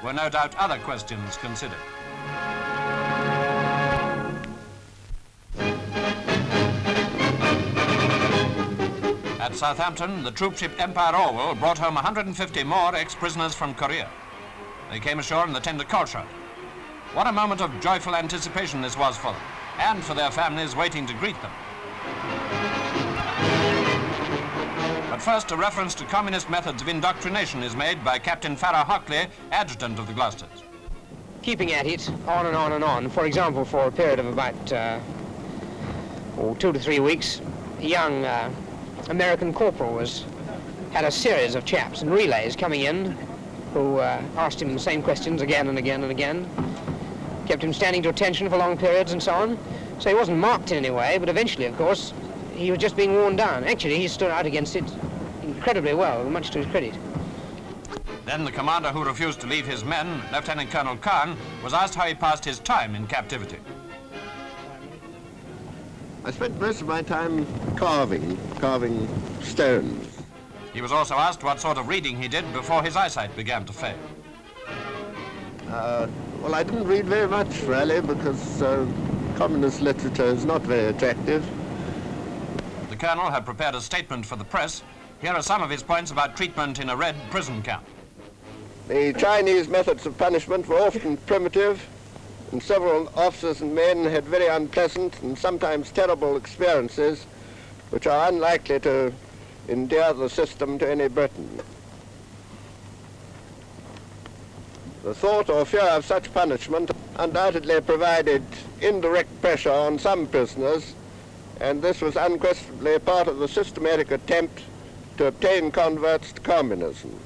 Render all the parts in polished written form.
were no doubt other questions considered. At Southampton, the troopship Empire Orwell brought home 150 more ex-prisoners from Korea. They came ashore in the tender Colshot. What a moment of joyful anticipation this was for them, and for their families waiting to greet them. But first, a reference to communist methods of indoctrination is made by Captain Farrar-Hockley, Adjutant of the Gloucesters. Keeping at it on and on and on, for example, for a period of about 2 to 3 weeks, a young American corporal had a series of chaps and relays coming in who asked him the same questions again and again and again, kept him standing to attention for long periods and so on. So he wasn't marked in any way, but eventually, of course, he was just being worn down. Actually, he stood out against it incredibly well, much to his credit. Then the commander who refused to leave his men, Lieutenant-Colonel Carne, was asked how he passed his time in captivity. I spent most of my time carving stones. He was also asked what sort of reading he did before his eyesight began to fail. Well, I didn't read very much, really, because communist literature is not very attractive. The colonel had prepared a statement for the press. Here are some of his points about treatment in a red prison camp. The Chinese methods of punishment were often primitive, and several officers and men had very unpleasant and sometimes terrible experiences which are unlikely to endear the system to any Briton. The thought or fear of such punishment undoubtedly provided indirect pressure on some prisoners, and this was unquestionably part of the systematic attempt to obtain converts to communism,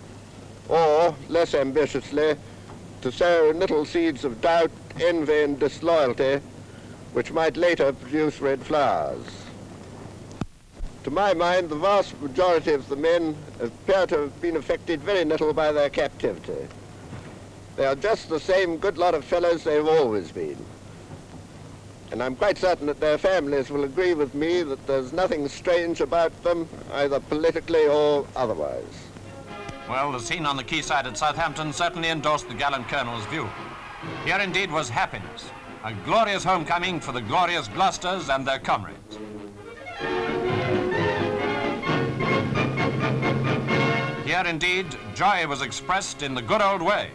or, less ambitiously, to sow little seeds of doubt, envy, and disloyalty, which might later produce red flowers. To my mind, the vast majority of the men appear to have been affected very little by their captivity. They are just the same good lot of fellows they've always been. And I'm quite certain that their families will agree with me that there's nothing strange about them, either politically or otherwise. Well, the scene on the quayside at Southampton certainly endorsed the gallant colonel's view. Here indeed was happiness, a glorious homecoming for the glorious Gloucesters and their comrades. Here indeed, joy was expressed in the good old way.